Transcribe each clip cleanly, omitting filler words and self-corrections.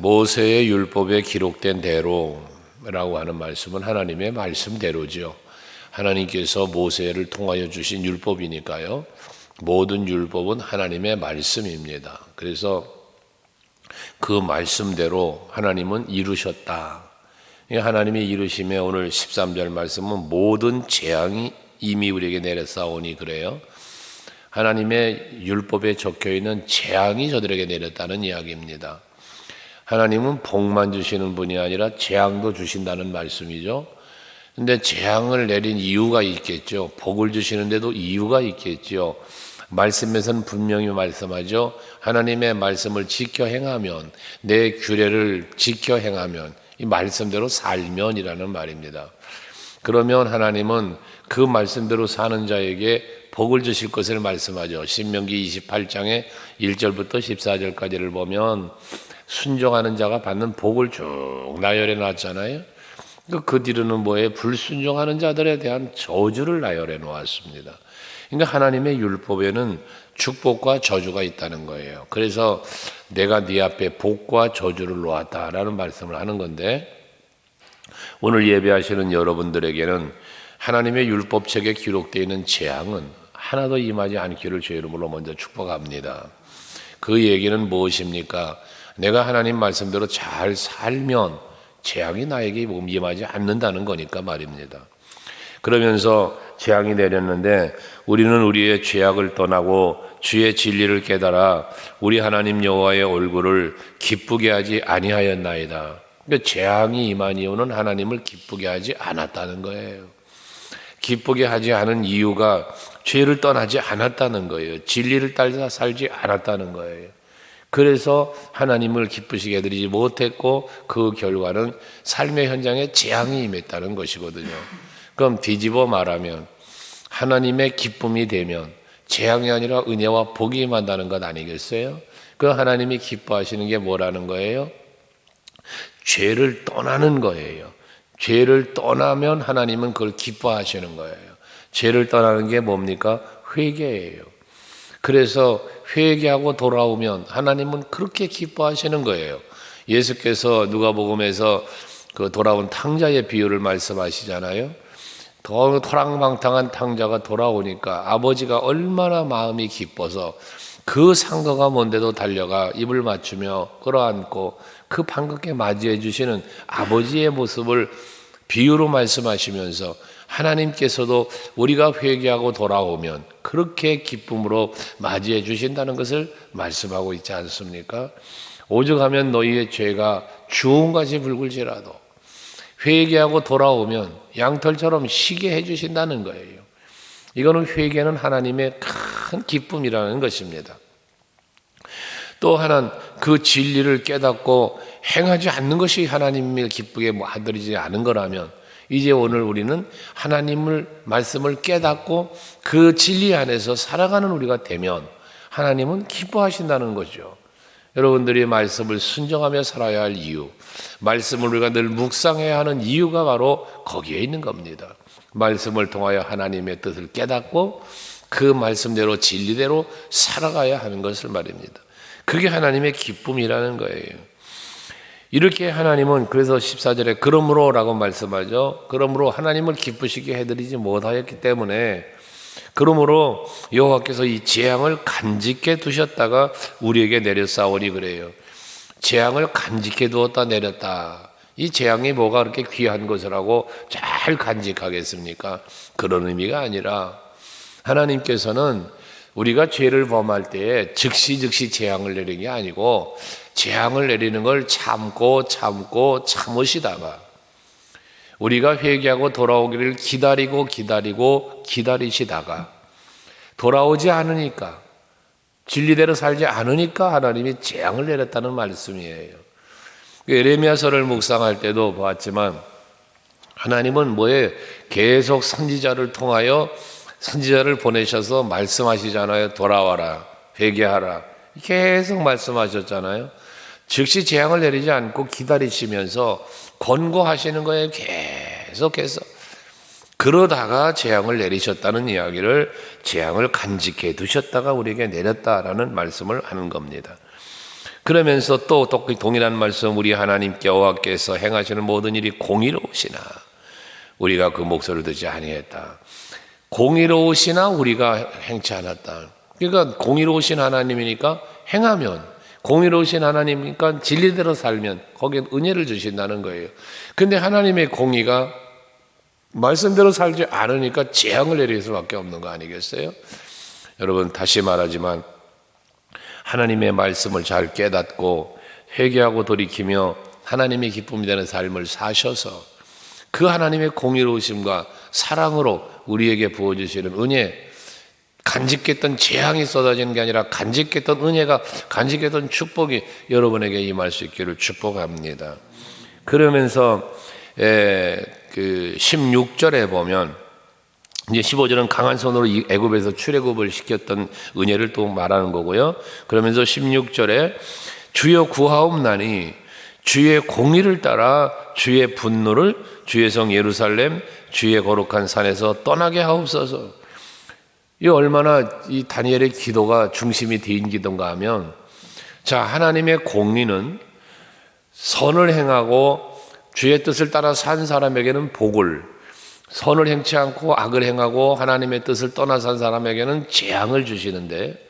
모세의 율법에 기록된 대로라고 하는 말씀은 하나님의 말씀대로죠. 하나님께서 모세를 통하여 주신 율법이니까요. 모든 율법은 하나님의 말씀입니다. 그래서 그 말씀대로 하나님은 이루셨다. 하나님이 이루심에 오늘 13절 말씀은 모든 재앙이 이미 우리에게 내렸사오니 그래요. 하나님의 율법에 적혀있는 재앙이 저들에게 내렸다는 이야기입니다. 하나님은 복만 주시는 분이 아니라 재앙도 주신다는 말씀이죠. 근데 재앙을 내린 이유가 있겠죠. 복을 주시는데도 이유가 있겠죠. 말씀에서는 분명히 말씀하죠. 하나님의 말씀을 지켜 행하면, 내 규례를 지켜 행하면, 이 말씀대로 살면이라는 말입니다. 그러면 하나님은 그 말씀대로 사는 자에게 복을 주실 것을 말씀하죠. 신명기 28장에 1절부터 14절까지를 보면 순종하는 자가 받는 복을 쭉 나열해 놨잖아요. 그 뒤로는 뭐예요? 불순종하는 자들에 대한 저주를 나열해 놓았습니다. 그러니까 하나님의 율법에는 축복과 저주가 있다는 거예요. 그래서 내가 네 앞에 복과 저주를 놓았다라는 말씀을 하는 건데, 오늘 예배하시는 여러분들에게는 하나님의 율법책에 기록되어 있는 재앙은 하나도 임하지 않기를 주의 이름으로 먼저 축복합니다. 그 얘기는 무엇입니까? 내가 하나님 말씀대로 잘 살면 재앙이 나에게 임하지 않는다는 거니까 말입니다. 그러면서 재앙이 내렸는데 우리는 우리의 죄악을 떠나고 주의 진리를 깨달아 우리 하나님 여호와의 얼굴을 기쁘게 하지 아니하였나이다. 그러니까 재앙이 임한 이유는 하나님을 기쁘게 하지 않았다는 거예요. 기쁘게 하지 않은 이유가 죄를 떠나지 않았다는 거예요. 진리를 따라 살지 않았다는 거예요. 그래서 하나님을 기쁘시게 해드리지 못했고 그 결과는 삶의 현장에 재앙이 임했다는 것이거든요. 그럼 뒤집어 말하면 하나님의 기쁨이 되면 재앙이 아니라 은혜와 복이 임한다는 것 아니겠어요? 그 하나님이 기뻐하시는 게 뭐라는 거예요? 죄를 떠나는 거예요. 죄를 떠나면 하나님은 그걸 기뻐하시는 거예요. 죄를 떠나는 게 뭡니까? 회개예요. 그래서 회개하고 돌아오면 하나님은 그렇게 기뻐하시는 거예요. 예수께서 누가복음에서 그 돌아온 탕자의 비유를 말씀하시잖아요. 토랑망탕한 탕자가 돌아오니까 아버지가 얼마나 마음이 기뻐서 그 상거가 뭔데도 달려가 입을 맞추며 끌어안고 그 반갑게 맞이해 주시는 아버지의 모습을 비유로 말씀하시면서 하나님께서도 우리가 회개하고 돌아오면 그렇게 기쁨으로 맞이해 주신다는 것을 말씀하고 있지 않습니까? 오죽하면 너희의 죄가 주홍같이 붉을지라도 회개하고 돌아오면 양털처럼 시게 해주신다는 거예요. 이거는 회개는 하나님의 큰 기쁨이라는 것입니다. 또 하나는 그 진리를 깨닫고 행하지 않는 것이 하나님을 기쁘게 하드리지 않은 거라면 이제 오늘 우리는 하나님을 말씀을 깨닫고 그 진리 안에서 살아가는 우리가 되면 하나님은 기뻐하신다는 거죠. 여러분들이 말씀을 순종하며 살아야 할 이유, 말씀을 우리가 늘 묵상해야 하는 이유가 바로 거기에 있는 겁니다. 말씀을 통하여 하나님의 뜻을 깨닫고 그 말씀대로 진리대로 살아가야 하는 것을 말입니다. 그게 하나님의 기쁨이라는 거예요. 이렇게 하나님은 그래서 14절에 그러므로 라고 말씀하죠. 그러므로 하나님을 기쁘시게 해드리지 못하였기 때문에 그러므로 여호와께서 이 재앙을 간직해 두셨다가 우리에게 내렸사오니 그래요. 재앙을 간직해 두었다 내렸다. 이 재앙이 뭐가 그렇게 귀한 것을 하고 잘 간직하겠습니까? 그런 의미가 아니라 하나님께서는 우리가 죄를 범할 때에 즉시 재앙을 내리는 게 아니고 재앙을 내리는 걸 참고 참으시다가 우리가 회개하고 돌아오기를 기다리시다가 돌아오지 않으니까 진리대로 살지 않으니까 하나님이 재앙을 내렸다는 말씀이에요. 예레미야서를 묵상할 때도 보았지만 하나님은 뭐에 계속 선지자를 통하여 선지자를 보내셔서 말씀하시잖아요. 돌아와라, 회개하라. 계속 말씀하셨잖아요. 즉시 재앙을 내리지 않고 기다리시면서 권고하시는 거예요. 계속해서. 그러다가 재앙을 내리셨다는 이야기를 재앙을 간직해 두셨다가 우리에게 내렸다라는 말씀을 하는 겁니다. 그러면서 또 동일한 말씀, 우리 하나님께 여호와께서 행하시는 모든 일이 공의로우시나 우리가 그 목소리를 듣지 아니했다. 공의로우시나 우리가 행치 않았다. 그러니까 공의로우신 하나님이니까 행하면, 공의로우신 하나님이니까 진리대로 살면 거기에 은혜를 주신다는 거예요. 근데 하나님의 공의가 말씀대로 살지 않으니까 재앙을 내릴 수밖에 없는 거 아니겠어요? 여러분, 다시 말하지만 하나님의 말씀을 잘 깨닫고 회개하고 돌이키며 하나님의 기쁨이 되는 삶을 사셔서 그 하나님의 공의로우심과 사랑으로 우리에게 부어주시는 은혜, 간직했던 재앙이 쏟아지는 게 아니라 간직했던 은혜가, 간직했던 축복이 여러분에게 임할 수 있기를 축복합니다. 그러면서 그 16절에 보면 이제 15절은 강한 손으로 애굽에서 출애굽을 시켰던 은혜를 또 말하는 거고요. 그러면서 16절에 주여 구하옵나니 주의 공의를 따라 주의 분노를 주의 성 예루살렘 주의 거룩한 산에서 떠나게 하옵소서. 이 얼마나 이 다니엘의 기도가 중심이 된 기도인가 하면, 자, 하나님의 공의는 선을 행하고 주의 뜻을 따라 산 사람에게는 복을, 선을 행치 않고 악을 행하고 하나님의 뜻을 떠나 산 사람에게는 재앙을 주시는데,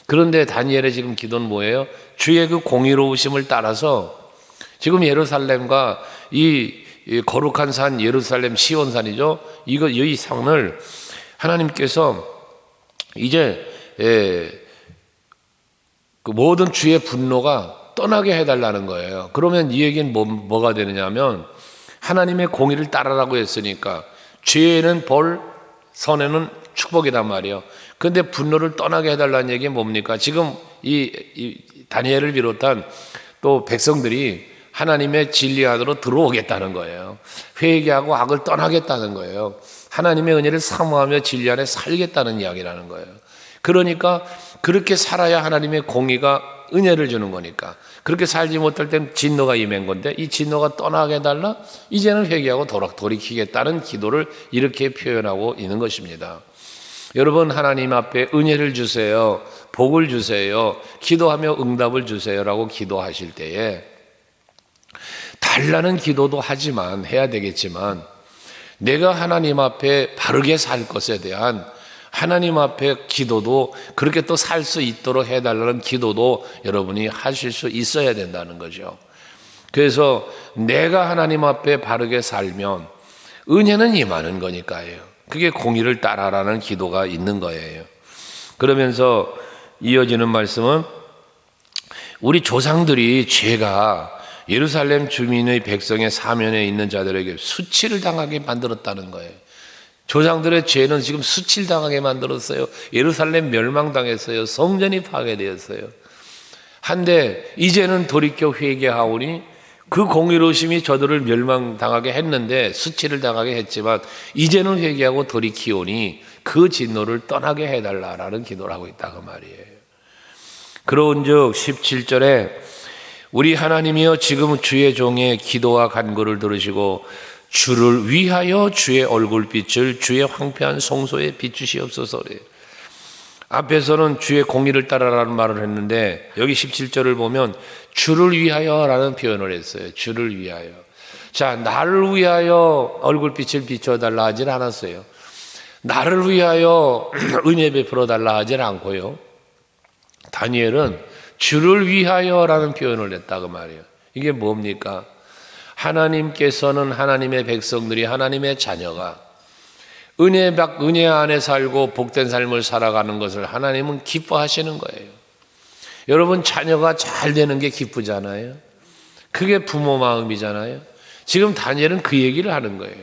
그런데 다니엘의 지금 기도는 뭐예요? 주의 그 공의로우심을 따라서 지금 예루살렘과 이 거룩한 산 예루살렘 시온산이죠. 이 산을 하나님께서 이제 그 모든 주의 분노가 떠나게 해달라는 거예요. 그러면 이 얘기는 뭐가 되느냐면 하나님의 공의를 따르라고 했으니까 죄에는 벌, 선에는 축복이란 말이에요. 그런데 분노를 떠나게 해달라는 얘기는 뭡니까? 지금 이 다니엘을 비롯한 또 백성들이 하나님의 진리 안으로 들어오겠다는 거예요. 회개하고 악을 떠나겠다는 거예요. 하나님의 은혜를 사모하며 진리 안에 살겠다는 이야기라는 거예요. 그러니까 그렇게 살아야 하나님의 공의가 은혜를 주는 거니까, 그렇게 살지 못할 땐 진노가 임한 건데 이 진노가 떠나게 해달라, 이제는 회개하고 돌이키겠다는 기도를 이렇게 표현하고 있는 것입니다. 여러분, 하나님 앞에 은혜를 주세요, 복을 주세요, 기도하며 응답을 주세요라고 기도하실 때에 달라는 기도도 하지만 해야 되겠지만, 내가 하나님 앞에 바르게 살 것에 대한 하나님 앞에 기도도 그렇게 또 살 수 있도록 해달라는 기도도 여러분이 하실 수 있어야 된다는 거죠. 그래서 내가 하나님 앞에 바르게 살면 은혜는 임하는 거니까요. 그게 공의를 따라라는 기도가 있는 거예요. 그러면서 이어지는 말씀은 우리 조상들이 죄가 예루살렘 주민의 백성의 사면에 있는 자들에게 수치를 당하게 만들었다는 거예요. 조상들의 죄는 지금 수치를 당하게 만들었어요. 예루살렘 멸망당했어요. 성전이 파괴되었어요. 한데 이제는 돌이켜 회개하오니 그 공의로우심이 저들을 멸망당하게 했는데, 수치를 당하게 했지만 이제는 회개하고 돌이키오니 그 진노를 떠나게 해달라라는 기도를 하고 있다고 말이에요. 그런즉 17절에 우리 하나님이여 지금 주의 종의 기도와 간구를 들으시고 주를 위하여 주의 얼굴빛을 주의 황폐한 성소에 비추시옵소서. 앞에서는 주의 공의를 따라라는 말을 했는데 여기 17절을 보면 주를 위하여라는 표현을 했어요. 주를 위하여. 자, 나를 위하여 얼굴빛을 비춰달라 하질 않았어요. 나를 위하여 은혜 베풀어 달라 하질 않고요. 다니엘은 주를 위하여라는 표현을 했다고 말이에요. 이게 뭡니까? 하나님께서는 하나님의 백성들이, 하나님의 자녀가 은혜 안에 살고 복된 삶을 살아가는 것을 하나님은 기뻐하시는 거예요. 여러분, 자녀가 잘 되는 게 기쁘잖아요. 그게 부모 마음이잖아요. 지금 다니엘은 그 얘기를 하는 거예요.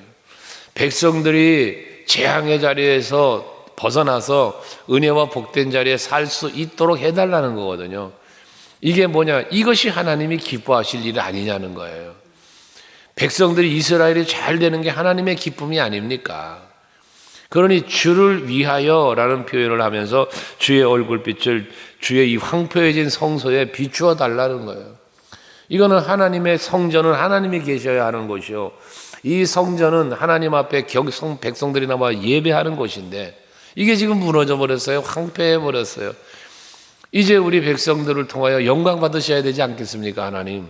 백성들이 재앙의 자리에서 벗어나서 은혜와 복된 자리에 살 수 있도록 해달라는 거거든요. 이게 뭐냐? 이것이 하나님이 기뻐하실 일 아니냐는 거예요. 백성들이, 이스라엘이 잘 되는 게 하나님의 기쁨이 아닙니까? 그러니 주를 위하여라는 표현을 하면서 주의 얼굴빛을 주의 이 황폐해진 성소에 비추어 달라는 거예요. 이거는 하나님의 성전은 하나님이 계셔야 하는 곳이요, 이 성전은 하나님 앞에 백성들이 나와 예배하는 곳인데 이게 지금 무너져 버렸어요. 황폐해 버렸어요. 이제 우리 백성들을 통하여 영광 받으셔야 되지 않겠습니까, 하나님?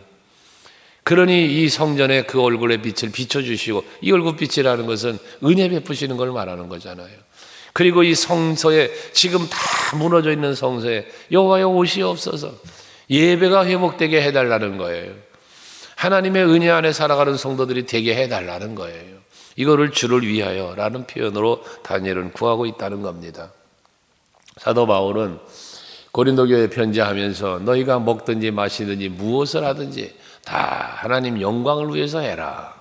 그러니 이 성전에 그 얼굴의 빛을 비춰주시고, 이 얼굴빛이라는 것은 은혜 베푸시는 걸 말하는 거잖아요. 그리고 이 성소에, 지금 다 무너져 있는 성소에 여호와여 오시옵소서, 예배가 회복되게 해달라는 거예요. 하나님의 은혜 안에 살아가는 성도들이 되게 해달라는 거예요. 이거를 주를 위하여 라는 표현으로 다니엘은 구하고 있다는 겁니다. 사도 바울은 고린도 교회에 편지하면서 너희가 먹든지 마시든지 무엇을 하든지 다 하나님 영광을 위해서 해라.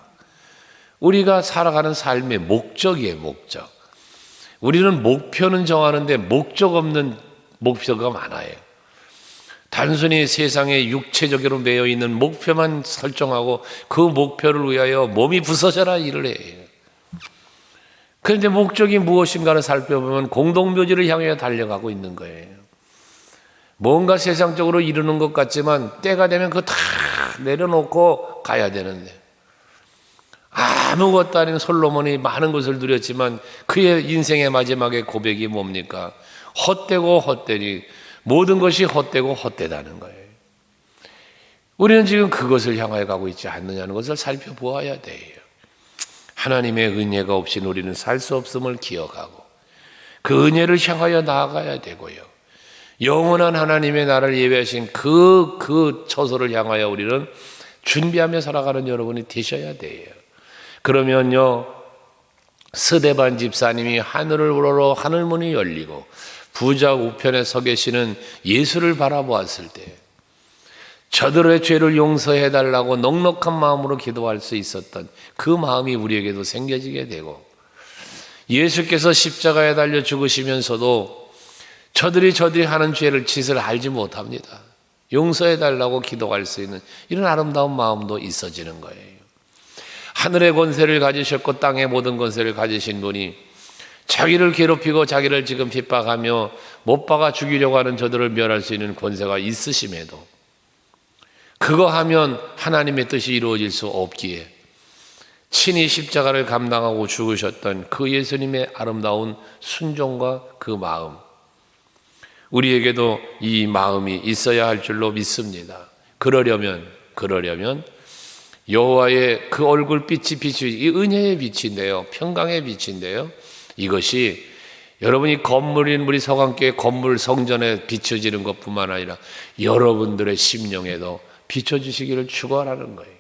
우리가 살아가는 삶의 목적이에요, 목적. 우리는 목표는 정하는데 목적 없는 목표가 많아요. 단순히 세상에 육체적으로 매여 있는 목표만 설정하고 그 목표를 위하여 몸이 부서져라 일을 해요. 그런데 목적이 무엇인가를 살펴보면 공동묘지를 향해 달려가고 있는 거예요. 뭔가 세상적으로 이루는 것 같지만 때가 되면 그거 다 내려놓고 가야 되는데, 아무것도 아닌 솔로몬이 많은 것을 누렸지만 그의 인생의 마지막에 고백이 뭡니까? 헛되고 헛되니 모든 것이 헛되고 헛되다는 거예요. 우리는 지금 그것을 향하여 가고 있지 않느냐는 것을 살펴보아야 돼요. 하나님의 은혜가 없이는 우리는 살 수 없음을 기억하고 그 은혜를 향하여 나아가야 되고요. 영원한 하나님의 나라를 예배하신 그 처소를 향하여 우리는 준비하며 살아가는 여러분이 되셔야 돼요. 그러면요, 스데반 집사님이 하늘을 우러러 하늘문이 열리고 부자 우편에 서 계시는 예수를 바라보았을 때 저들의 죄를 용서해 달라고 넉넉한 마음으로 기도할 수 있었던 그 마음이 우리에게도 생겨지게 되고, 예수께서 십자가에 달려 죽으시면서도 저들이 하는 죄를 짓을 알지 못합니다. 용서해 달라고 기도할 수 있는 이런 아름다운 마음도 있어지는 거예요. 하늘의 권세를 가지셨고 땅의 모든 권세를 가지신 분이 자기를 괴롭히고 자기를 지금 핍박하며 못 박아 죽이려고 하는 저들을 멸할 수 있는 권세가 있으심에도 그거 하면 하나님의 뜻이 이루어질 수 없기에 친히 십자가를 감당하고 죽으셨던 그 예수님의 아름다운 순종과 그 마음, 우리에게도 이 마음이 있어야 할 줄로 믿습니다. 그러려면 여호와의 그 얼굴빛이 이 은혜의 빛인데요, 평강의 빛인데요, 이것이 여러분이 건물인 우리 서강교회 건물 성전에 비춰지는 것뿐만 아니라 여러분들의 심령에도 비춰주시기를 축원하는 거예요.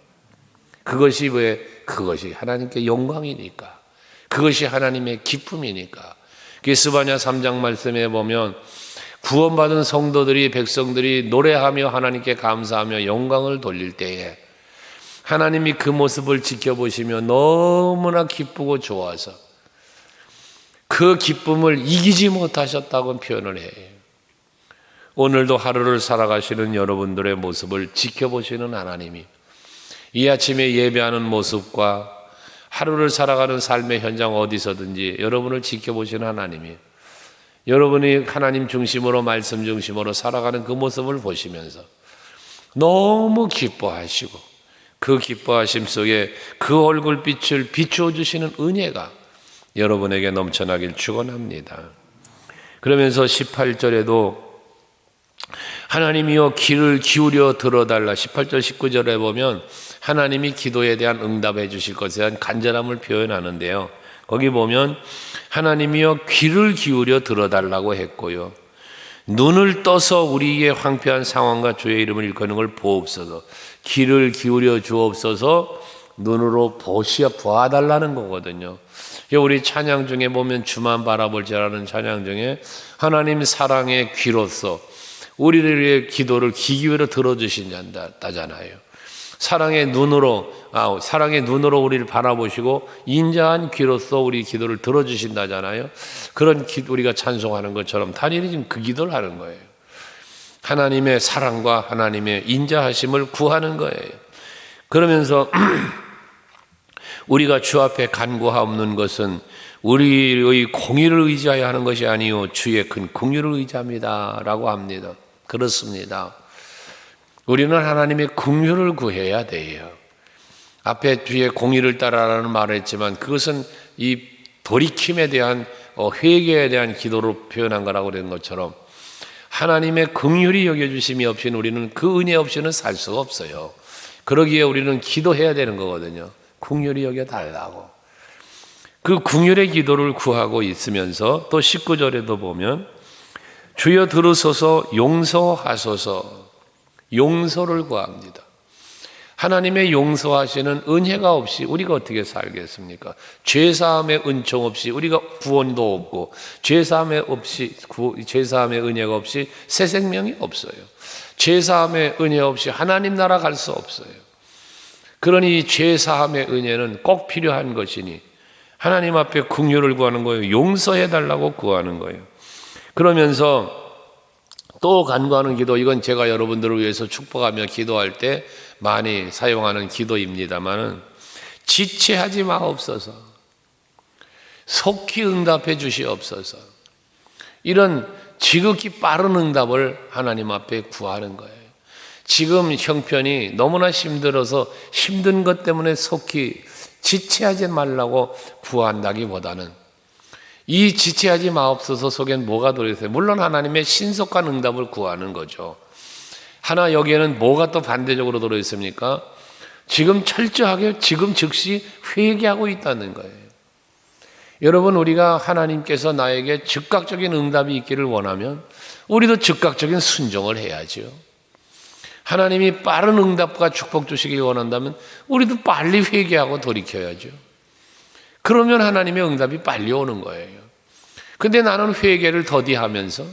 그것이 그것이 하나님께 영광이니까, 그것이 하나님의 기쁨이니까. 스바냐 3장 말씀에 보면 구원받은 성도들이, 백성들이 노래하며 하나님께 감사하며 영광을 돌릴 때에 하나님이 그 모습을 지켜보시며 너무나 기쁘고 좋아서 그 기쁨을 이기지 못하셨다고 표현을 해요. 오늘도 하루를 살아가시는 여러분들의 모습을 지켜보시는 하나님이 이 아침에 예배하는 모습과 하루를 살아가는 삶의 현장 어디서든지 여러분을 지켜보시는 하나님이 여러분이 하나님 중심으로, 말씀 중심으로 살아가는 그 모습을 보시면서 너무 기뻐하시고 그 기뻐하심 속에 그 얼굴빛을 비추어 주시는 은혜가 여러분에게 넘쳐나길 축원합니다. 그러면서 18절에도 하나님이여 귀를 기울여 들어달라, 18절 19절에 보면 하나님이 기도에 대한 응답해 주실 것에 대한 간절함을 표현하는데요, 거기 보면 하나님이여 귀를 기울여 들어달라고 했고요, 눈을 떠서 우리의 황폐한 상황과 주의 이름을 일컫는 걸 보옵소서. 귀를 기울여 주옵소서, 눈으로 보아달라는 거거든요. 우리 찬양 중에 보면 주만 바라볼지라는 찬양 중에 하나님 사랑의 귀로서 우리들의 기도를 귀 기울여 들어주신다잖아요. 사랑의 눈으로 우리를 바라보시고 인자한 귀로서 우리 기도를 들어주신다잖아요. 그런 우리가 찬송하는 것처럼 다니엘이 지금 그 기도를 하는 거예요. 하나님의 사랑과 하나님의 인자하심을 구하는 거예요. 그러면서 우리가 주 앞에 간구하옵는 것은 우리의 공의를 의지하여 하는 것이 아니요 주의 큰 긍휼을 의지합니다 라고 합니다. 그렇습니다. 우리는 하나님의 긍휼을 구해야 돼요. 앞에 뒤에 공의를 따라라는 말을 했지만 그것은 이 돌이킴에 대한 회개에 대한 기도로 표현한 거라고 그런 것처럼 하나님의 긍휼히 여겨주심이 없이는 우리는 그 은혜 없이는 살 수가 없어요. 그러기에 우리는 기도해야 되는 거거든요. 긍휼히 여겨달라고. 그 긍휼의 기도를 구하고 있으면서 또 19절에도 보면 주여 들으소서 용서하소서, 용서를 구합니다. 하나님의 용서하시는 은혜가 없이 우리가 어떻게 살겠습니까? 죄사함의 은총 없이 우리가 구원도 없고, 죄사함의 은혜가 없이 새 생명이 없어요. 죄사함의 은혜 없이 하나님 나라 갈 수 없어요. 그러니 죄사함의 은혜는 꼭 필요한 것이니 하나님 앞에 긍휼을 구하는 거예요. 용서해 달라고 구하는 거예요. 그러면서 또 간구하는 기도, 이건 제가 여러분들을 위해서 축복하며 기도할 때 많이 사용하는 기도입니다만은, 지체하지 마옵소서, 속히 응답해 주시옵소서, 이런 지극히 빠른 응답을 하나님 앞에 구하는 거예요. 지금 형편이 너무나 힘들어서 힘든 것 때문에 속히 지체하지 말라고 구한다기보다는, 이 지체하지 마옵소서 속엔 뭐가 들어있어요? 물론 하나님의 신속한 응답을 구하는 거죠. 하나 여기에는 뭐가 또 반대적으로 들어있습니까? 지금 철저하게 지금 즉시 회개하고 있다는 거예요. 여러분, 우리가 하나님께서 나에게 즉각적인 응답이 있기를 원하면 우리도 즉각적인 순종을 해야죠. 하나님이 빠른 응답과 축복 주시길 원한다면 우리도 빨리 회개하고 돌이켜야죠. 그러면 하나님의 응답이 빨리 오는 거예요. 근데 나는 회개를 더디하면서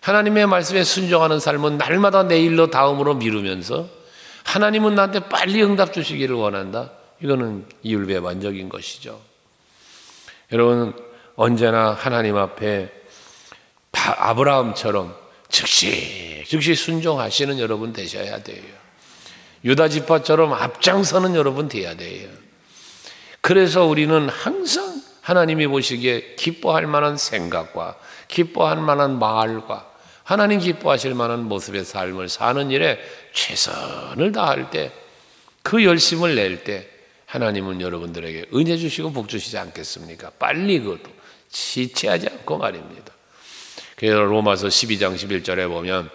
하나님의 말씀에 순종하는 삶은 날마다 내일로 다음으로 미루면서 하나님은 나한테 빨리 응답 주시기를 원한다. 이거는 이율배반적인 것이죠. 여러분, 언제나 하나님 앞에 아브라함처럼 즉시 순종하시는 여러분 되셔야 돼요. 유다 지파처럼 앞장서는 여러분 돼야 돼요. 그래서 우리는 항상 하나님이 보시기에 기뻐할 만한 생각과 기뻐할 만한 말과 하나님 기뻐하실 만한 모습의 삶을 사는 일에 최선을 다할 때, 그 열심을 낼 때 하나님은 여러분들에게 은혜 주시고 복 주시지 않겠습니까? 빨리 그것도 지체하지 않고 말입니다. 그래서 로마서 12장 11절에 보면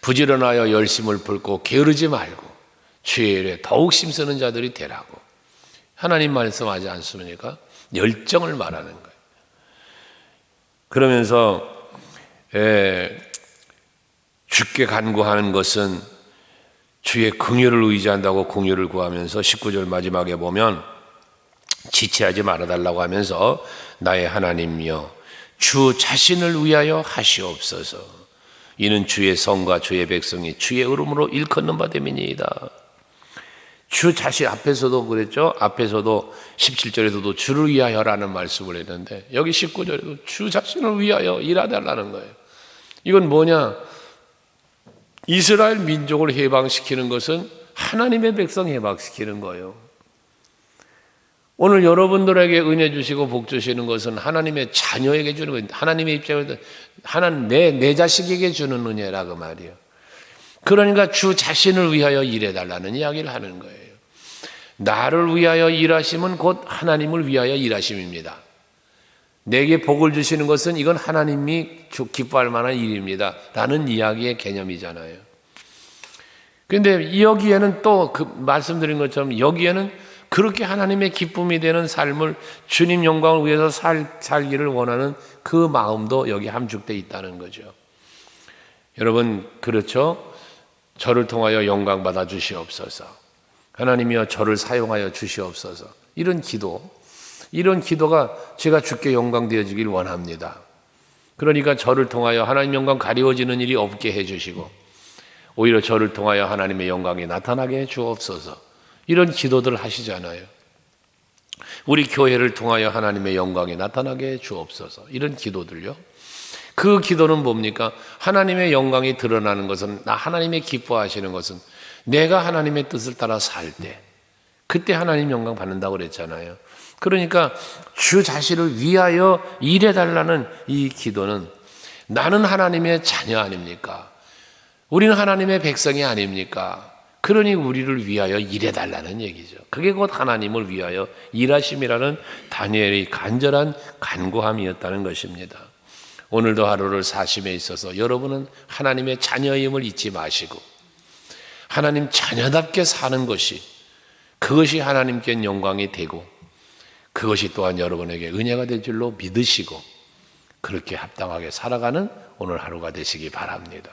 부지런하여 열심을 붉고 게으르지 말고 주의 일에 더욱 힘쓰는 자들이 되라고 하나님 말씀하지 않습니까? 열정을 말하는 거예요. 그러면서 주께 간구하는 것은 주의 긍휼을 의지한다고 긍휼을 구하면서 19절 마지막에 보면 지체하지 말아달라고 하면서 나의 하나님이여 주 자신을 위하여 하시옵소서. 이는 주의 성과 주의 백성이 주의 이름으로 일컫는 바 됨이니이다. 주 자신, 앞에서도 그랬죠. 앞에서도 17절에서도 주를 위하여라는 말씀을 했는데 여기 19절에도 주 자신을 위하여 일하달라는 거예요. 이건 뭐냐? 이스라엘 민족을 해방시키는 것은 하나님의 백성 해방시키는 거예요. 오늘 여러분들에게 은혜 주시고 복 주시는 것은 하나님의 자녀에게 주는 거예요. 하나님의 입장에서 하나님 내 자식에게 주는 은혜라 그 말이에요. 그러니까 주 자신을 위하여 일해달라는 이야기를 하는 거예요. 나를 위하여 일하심은 곧 하나님을 위하여 일하심입니다. 내게 복을 주시는 것은 이건 하나님이 기뻐할 만한 일입니다 라는 이야기의 개념이잖아요. 그런데 여기에는 또 그 말씀드린 것처럼 여기에는 그렇게 하나님의 기쁨이 되는 삶을 주님 영광을 위해서 살기를 원하는 그 마음도 여기 함축되어 있다는 거죠. 여러분, 그렇죠? 저를 통하여 영광 받아 주시옵소서. 하나님이여 저를 사용하여 주시옵소서. 이런 기도가 제가 주께 영광 되어지길 원합니다. 그러니까 저를 통하여 하나님 영광 가리워지는 일이 없게 해주시고 오히려 저를 통하여 하나님의 영광이 나타나게 해 주옵소서. 이런 기도들 하시잖아요. 우리 교회를 통하여 하나님의 영광이 나타나게 해 주옵소서. 이런 기도들요. 그 기도는 뭡니까? 하나님의 영광이 드러나는 것은, 하나님의 기뻐하시는 것은 내가 하나님의 뜻을 따라 살 때, 그때 하나님 영광 받는다고 그랬잖아요. 그러니까 주 자신을 위하여 일해달라는 이 기도는 나는 하나님의 자녀 아닙니까? 우리는 하나님의 백성이 아닙니까? 그러니 우리를 위하여 일해달라는 얘기죠. 그게 곧 하나님을 위하여 일하심이라는 다니엘의 간절한 간구함이었다는 것입니다. 오늘도 하루를 사심에 있어서 여러분은 하나님의 자녀임을 잊지 마시고 하나님 자녀답게 사는 것이, 그것이 하나님께 영광이 되고 그것이 또한 여러분에게 은혜가 될 줄로 믿으시고 그렇게 합당하게 살아가는 오늘 하루가 되시기 바랍니다.